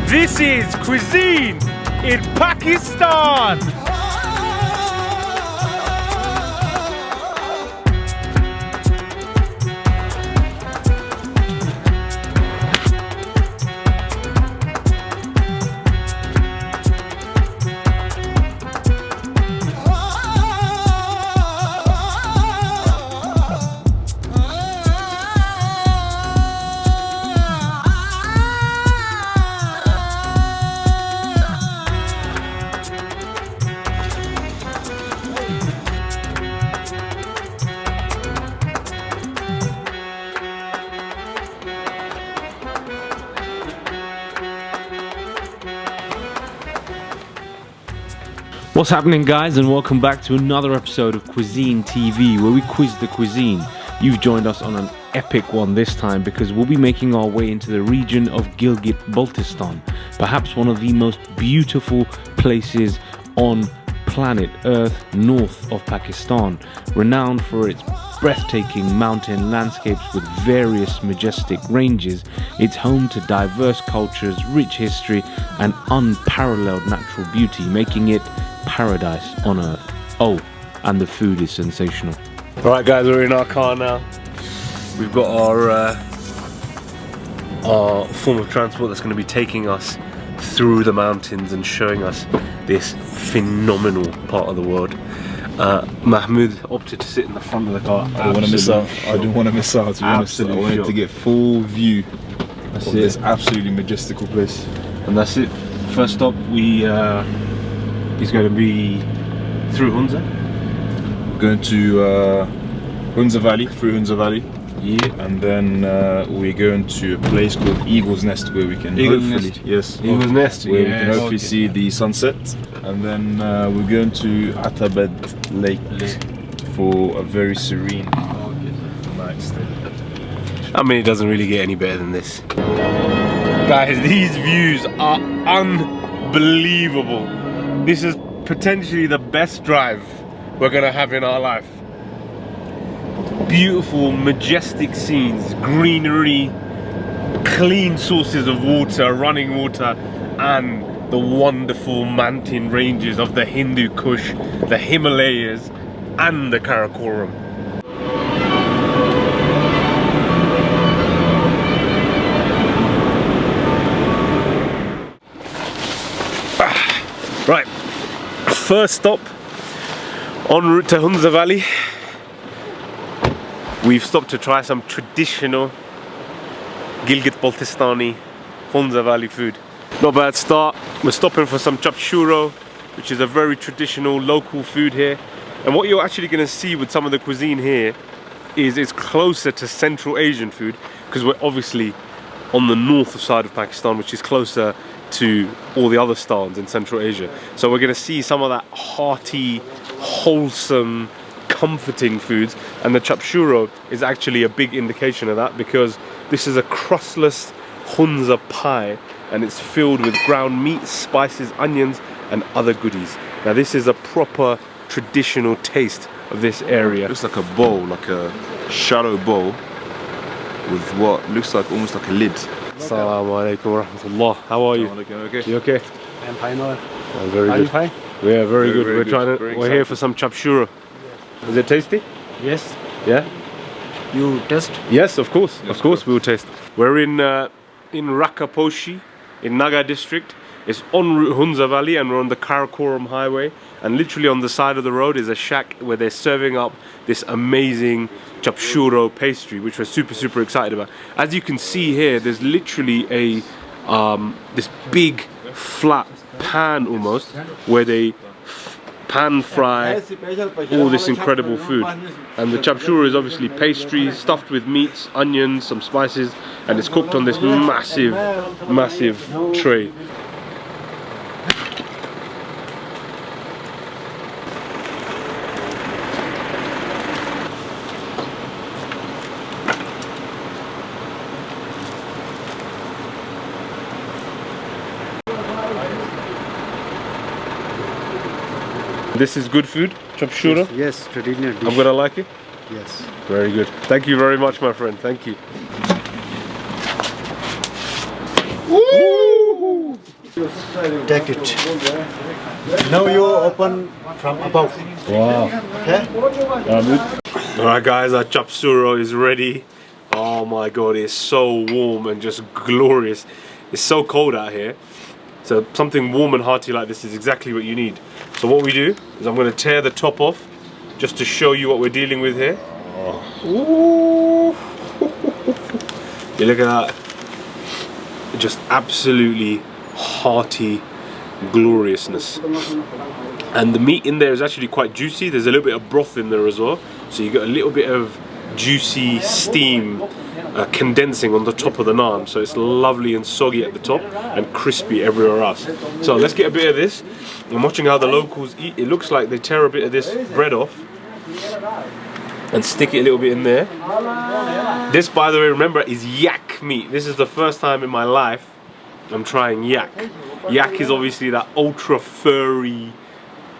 This is Quizine in Pakistan. What's happening, guys, and welcome back to another episode of Quizine TV, where we quiz the cuisine. You've joined us on an epic one this time because we'll be making our way into the region of Gilgit Baltistan, perhaps one of the most beautiful places on planet Earth north of Pakistan, renowned for its breathtaking mountain landscapes with various majestic ranges. It's home to diverse cultures, rich history, and unparalleled natural beauty, making it paradise on earth. Oh, and the food is sensational. Alright guys, we're in our car now. We've got our form of transport that's going to be taking us through the mountains and showing us this phenomenal part of the world. Mahmoud opted to sit in the front of the car. I don't want to miss out. I don't want to miss out, to be honest. I wanted to get full view of this absolutely majestical place. And that's it. First stop, is going to be through HUNZA. Going to HUNZA Valley, through HUNZA Valley. Yeah. And then we're going to a place called Eagle's Nest, where we can hopefully, yes, Eagle's Nest, where we can hopefully see the sunset. And then we're going to Atabad Lake for a very serene night stay. I mean, it doesn't really get any better than this. Guys, these views are unbelievable. This is potentially the best drive we're gonna have in our life. Beautiful, majestic scenes, greenery, clean sources of water, running water, and the wonderful mountain ranges of the Hindu Kush, the Himalayas, and the Karakoram. Right, first stop en route to HUNZA Valley. We've stopped to try some traditional Gilgit Baltistani HUNZA Valley food. Not a bad start. We're stopping for some CHAPSHURO, which is a very traditional local food here. And what you're actually going to see with some of the cuisine here is it's closer to Central Asian food, because we're obviously on the north side of Pakistan, which is closer to all the other stans in Central Asia. So we're going to see some of that hearty, wholesome, comforting foods, and the CHAPSHURO is actually a big indication of that, because this is a crustless HUNZA pie and it's filled with ground meat, spices, onions, and other goodies. Now this is a proper traditional taste of this area. Looks like a bowl, like a shallow bowl with what looks like almost like a lid. Assalamu alaikum wa rahmatullah. How are you? Okay. You okay? I'm fine. I'm very good. Are you fine? Yeah, very good. Very good. We're here for some CHAPSHURO. Is it tasty? Yes. Yeah? You test? Yes, of course. Of course we will taste. We're in Rakaposhi in Naga district. It's en route HUNZA Valley, and we're on the Karakoram highway, and literally on the side of the road is a shack where they're serving up this amazing CHAPSHURO pastry, which we're super excited about. As you can see here, there's literally a this big flat pan almost, where they pan fry all this incredible food. And the CHAPSHURO is obviously pastry stuffed with meats, onions, some spices, and it's cooked on this massive tray. This is good food, CHAPSHURO? Yes, traditional dish. I'm gonna like it? Yes. Very good. Thank you very much, my friend. Thank you. Woo! Take it. Now you open from above. Wow. Okay? Alright guys, our CHAPSHURO is ready. Oh my god, it's so warm and just glorious. It's so cold out here. So something warm and hearty like this is exactly what you need. So what we do is I'm going to tear the top off just to show you what we're dealing with here. Oh. You look at that. Just absolutely hearty gloriousness. And the meat in there is actually quite juicy. There's a little bit of broth in there as well. So you get a little bit of juicy steam condensing on the top of the naan. So it's lovely and soggy at the top and crispy everywhere else. So let's get a bit of this. I'm watching how the locals eat. It looks like they tear a bit of this bread off and stick it a little bit in there. This, by the way, remember, is yak meat. This is the first time in my life I'm trying yak. Yak is obviously that ultra furry,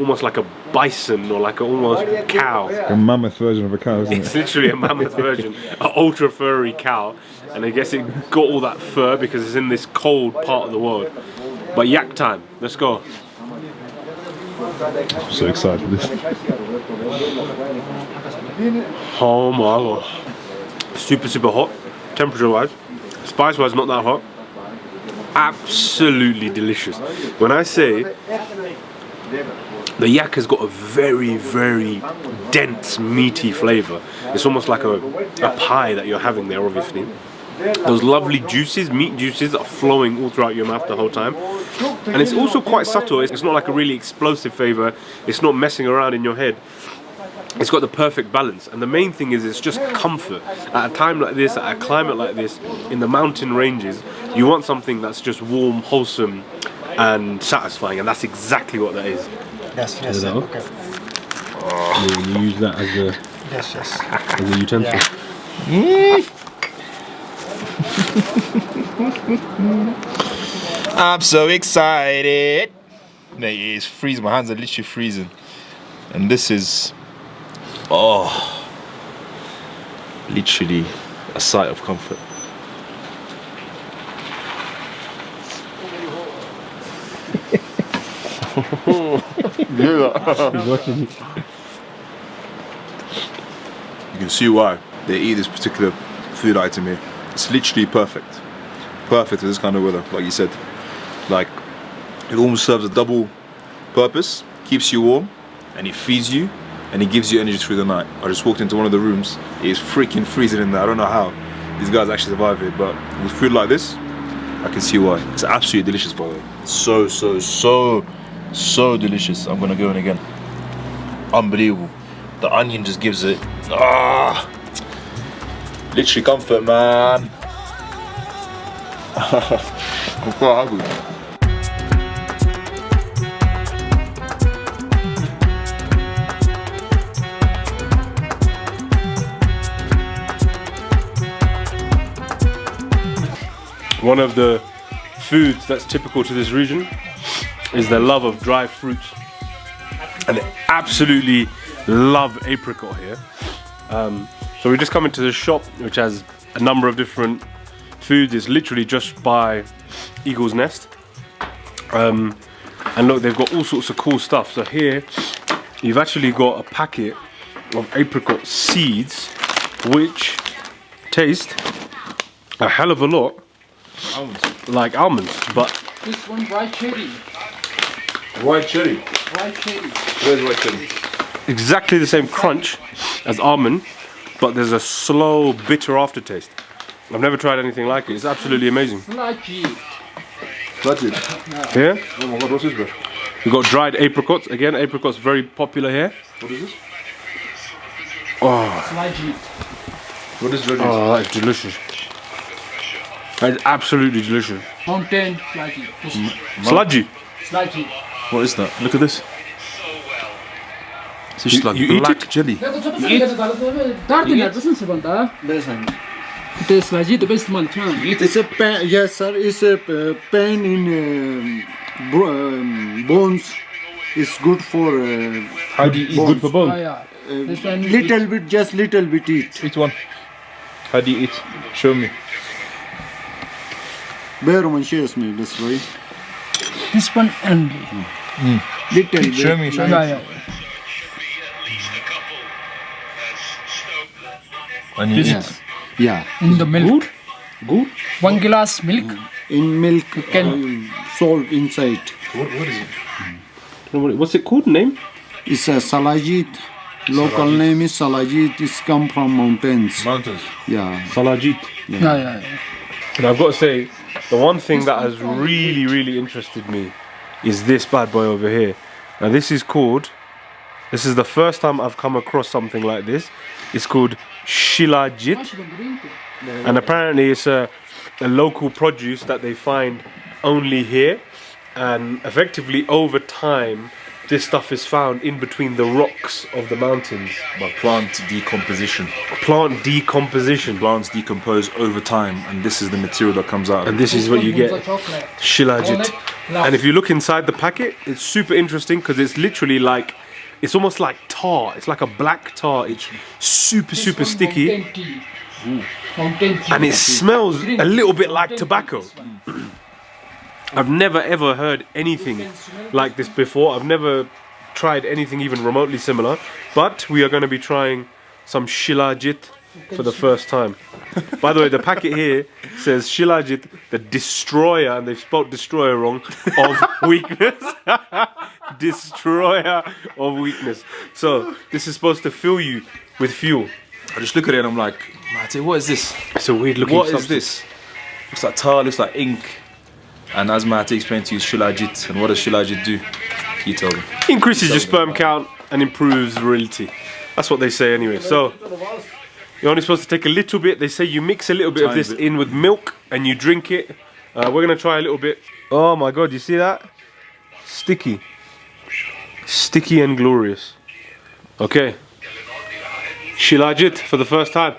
almost like a bison or like an almost cow. A mammoth version of a cow, isn't It's literally a mammoth version, an ultra furry cow. And I guess it got all that fur because it's in this cold part of the world. But yak time, let's go. I'm so excited for this. Oh my god. Super, super hot, temperature wise. Spice wise, not that hot. Absolutely delicious. When I say the yak has got a very, very dense, meaty flavour. It's almost like a pie that you're having there, obviously. Those lovely juices, meat juices, are flowing all throughout your mouth the whole time. And it's also quite subtle. It's not like a really explosive flavour. It's not messing around in your head. It's got the perfect balance. And the main thing is it's just comfort. At a time like this, at a climate like this, in the mountain ranges, you want something that's just warm, wholesome, and satisfying. And that's exactly what that is. Yes, yes. Okay. You use that as a, Yes. as a utensil. Yeah. I'm so excited. Mate, it's freezing. My hands are literally freezing. And this is, literally a sight of comfort. You can see why they eat this particular food item here. It's literally perfect. Perfect for this kind of weather, like you said. Like, it almost serves a double purpose. Keeps you warm, and it feeds you, and it gives you energy through the night. I just walked into one of the rooms. It is freaking freezing in there. I don't know how these guys actually survive it, but with food like this, I can see why. It's absolutely delicious, by the way. So delicious. I'm gonna go in again. Unbelievable. The onion just gives it, literally comfort, man. I'm quite hungry. One of the foods that's typical to this region is their love of dry fruits. And they absolutely love apricot here. So we just come into the shop, which has a number of different foods. It's literally just by Eagle's Nest. And look, they've got all sorts of cool stuff. So here, you've actually got a packet of apricot seeds, which taste a hell of a lot like almonds, but This one white cherry. White cherry. White cherry. Where's white cherry? exactly the same crunch as almond, but there's a slow, bitter aftertaste. I've never tried anything like it. It's absolutely amazing. SILAJIT. That's it. Here, Oh my god, what's this, bro? we've got dried apricots. Again, apricots very popular here. What is this? SILAJIT. What is red? Oh, that is delicious. That is absolutely delicious. Mountain SILAJIT. Sludgy. SILAJIT. What is that? Look at this. It's just like you eat black it? jelly. It is SILAJIT the best one. It's a pain. Yes, sir. It's a pain in bones. It's good for How do you eat? Bones. Good for bone. This one little bit, just little bit eat. Eat one. How do you eat? Show me. Bear one shares me this way. This one and Little bit. Show me, show me. yeah. And you eat. Yes. Yeah. In the milk. Good. 1 glass milk. In milk, can- salt inside. What is it? What's it called? Name? It's a Silajit. Local name is Silajit. It's come from mountains. Mountains. Yeah. Salajit. Yeah. And I've got to say, the one thing that has really interested me is this bad boy over here. Now this is the first time I've come across something like this. It's called SILAJIT, and apparently it's a local produce that they find only here, and effectively over time this stuff is found in between the rocks of the mountains. But plant decomposition. Plant decomposition. Plants decompose over time, and this is the material that comes out. And this is what you get. Chocolate. SILAJIT. And if you look inside the packet, it's super interesting because it's literally like, it's almost like tar. It's like a black tar. It's super sticky, Mountain tea. Mountain tea. and it smells a little bit like tobacco. I've never ever heard anything like this before. I've never tried anything even remotely similar, but we are going to be trying some SILAJIT for the first time. By the way, the packet here says SILAJIT, the destroyer, and they've spelled destroyer wrong, of weakness. Destroyer of weakness. So this is supposed to fill you with fuel. I just look at it and I'm like, Mate, what is this? It's a weird looking What is substance. this? Looks like tar, looks like ink. And as Mate explained to you, SILAJIT. And what does SILAJIT do? You tell me. Increases your sperm count and improves virility. That's what they say anyway. So you're only supposed to take a little bit. They say you mix a little bit of Tiny this bit. in with milk and you drink it. We're gonna try a little bit. Oh my god, you see that? Sticky. Sticky and glorious. Okay. SILAJIT for the first time.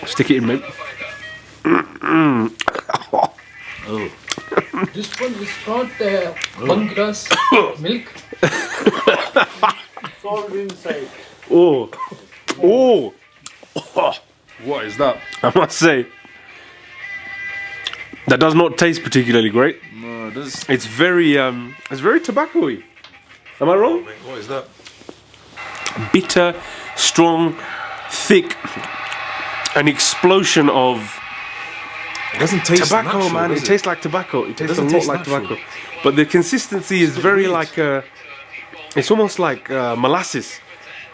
Stick it in, mate. This one is not 1 glass milk. Salt inside. Oh. Oh. What is that? I must say, that does not taste particularly great. No, this. It's very tobacco-y. Am I wrong? What is that? Bitter, strong, thick, an explosion of It doesn't taste tobacco, natural, man. does It tastes like tobacco. It tastes a doesn't lot taste like natural. tobacco. But the consistency is very like it's almost like molasses.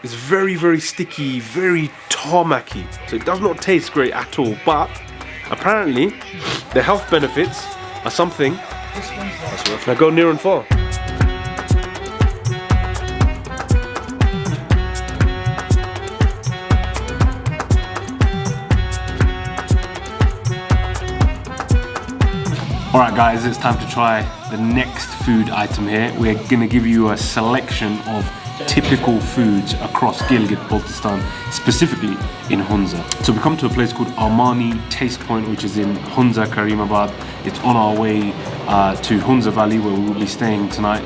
It's very sticky, very tarmacy. So it does not taste great at all. But apparently, the health benefits are something that go near and far. Alright guys, it's time to try the next food item here. We're going to give you a selection of typical foods across Gilgit Baltistan, specifically in HUNZA. So we come to a place called Armani Taste Point, which is in HUNZA, Karimabad. It's on our way to HUNZA Valley, where we will be staying tonight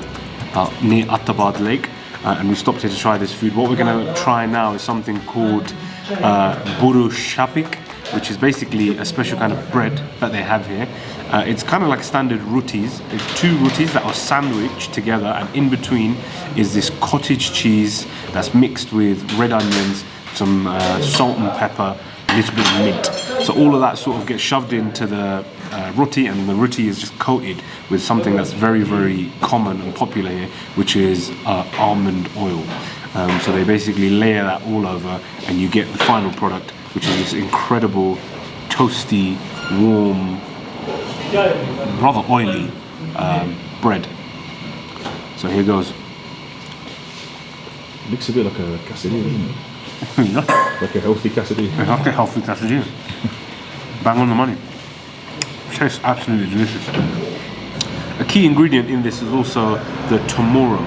near Attabad Lake. And we stopped here to try this food. What we're going to try now is something called buru shapik, which is basically a special kind of bread that they have here. It's kind of like standard rotis. It's 2 rotis that are sandwiched together, and in between is this cottage cheese that's mixed with red onions, some salt and pepper, a little bit of mint. So all of that sort of gets shoved into the roti, and the roti is just coated with something that's very common and popular here, which is almond oil. So they basically layer that all over, and you get the final product, which is this incredible, toasty, warm, rather oily bread. So here goes. Looks a bit like a quesadilla, doesn't it? Yeah, Like a healthy quesadilla. like a healthy quesadilla. Bang on the money. Tastes absolutely delicious. A key ingredient in this is also the tomorrow.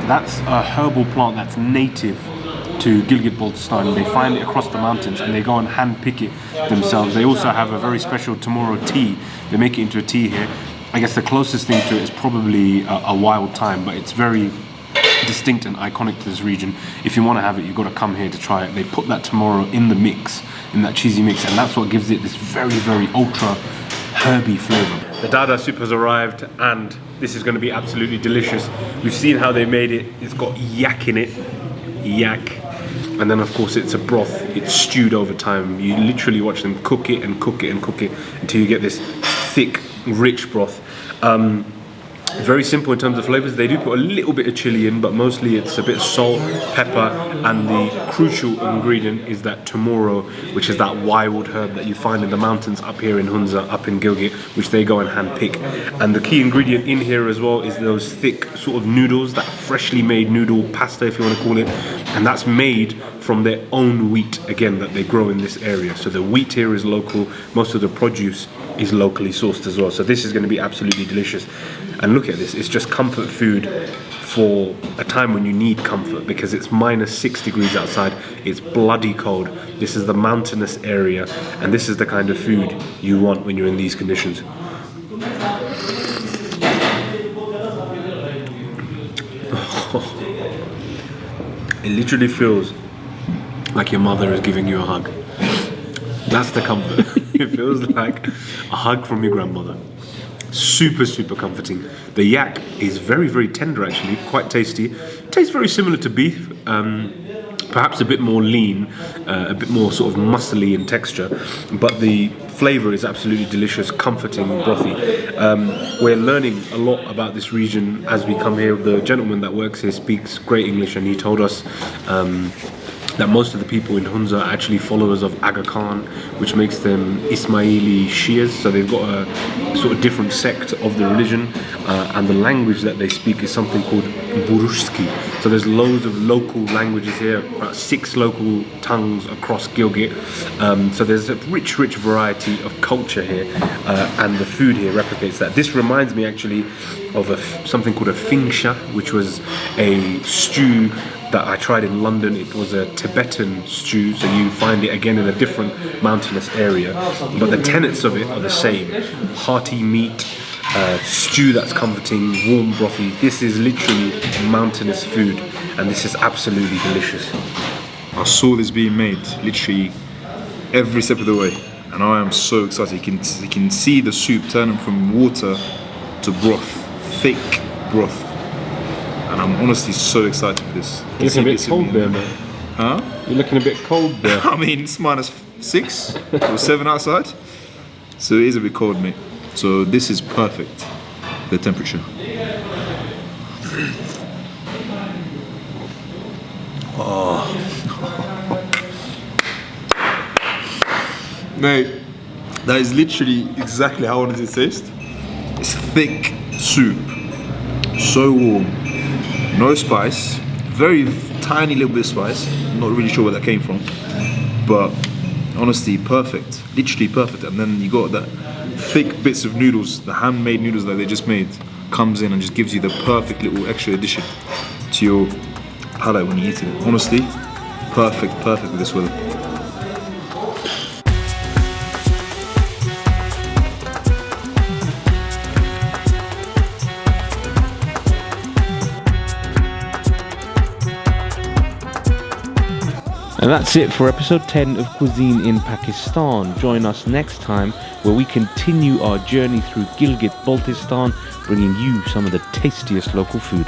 That's a herbal plant that's native to Gilgit Baltistan. They find it across the mountains and they go and hand pick it themselves. They also have a very special tomorrow tea. They make it into a tea here. I guess the closest thing to it is probably a wild thyme, but it's very distinct and iconic to this region. If you want to have it, you've got to come here to try it. They put that tomorrow in the mix, in that cheesy mix, and that's what gives it this very, very ultra herby flavour. The DAUDAU soup has arrived, and this is going to be absolutely delicious. We've seen how they made it. It's got yak in it, yak. And then of course it's a broth, it's stewed over time. You literally watch them cook it and cook it and cook it until you get this thick, rich broth. Very simple in terms of flavors. They do put a little bit of chili in, but mostly it's a bit of salt, pepper, and the crucial ingredient is that tomorrow, which is that wild herb that you find in the mountains up here in Hunza, up in Gilgit, which they go and hand pick. And the key ingredient in here as well is those thick sort of noodles, that freshly made noodle pasta, if you want to call it, and that's made from their own wheat, again, that they grow in this area. So the wheat here is local, most of the produce is locally sourced as well. So this is going to be absolutely delicious. And look at this, it's just comfort food for a time when you need comfort, because it's -6 degrees outside, it's bloody cold. This is the mountainous area, and this is the kind of food you want when you're in these conditions. It literally feels like your mother is giving you a hug. That's the comfort. It feels like a hug from your grandmother. Super, super comforting. The yak is very, very tender actually, quite tasty. Tastes very similar to beef, perhaps a bit more lean, a bit more sort of muscly in texture, but the flavour is absolutely delicious, comforting, brothy. We're learning a lot about this region as we come here. The gentleman that works here speaks great English, and he told us that most of the people in Hunza are actually followers of Aga Khan, which makes them Ismaili Shias, so they've got a sort of different sect of the religion, and the language that they speak is something called Burushski. So there's loads of local languages here, about 6 local tongues across Gilgit, so there's a rich, rich variety of culture here, and the food here replicates that. This reminds me actually of something called a fingsha, which was a stew that I tried in London. It was a Tibetan stew, so you find it again in a different mountainous area, but the tenets of it are the same. Hearty meat, stew that's comforting, warm, brothy. This is literally mountainous food, and this is absolutely delicious. I saw this being made literally every step of the way, and I am so excited. You can see the soup turning from water to broth, thick broth. And I'm honestly so excited for this. You're looking a bit cold there, man. Huh? You're looking a bit cold there. I mean, it's -6 or 7 outside, so it is a bit cold, mate. So this is perfect, the temperature. Oh. Mate, that is literally exactly how I wanted it to taste. It's thick soup, so warm. No spice, very tiny little bit of spice. I'm not really sure where that came from, but honestly, perfect, literally perfect. And then you got that thick bits of noodles, the handmade noodles that they just made, comes in and just gives you the perfect little extra addition to your palate when you eat it. Honestly, perfect with this weather. And that's it for episode 10 of Cuisine in Pakistan. Join us next time where we continue our journey through Gilgit Baltistan, bringing you some of the tastiest local food.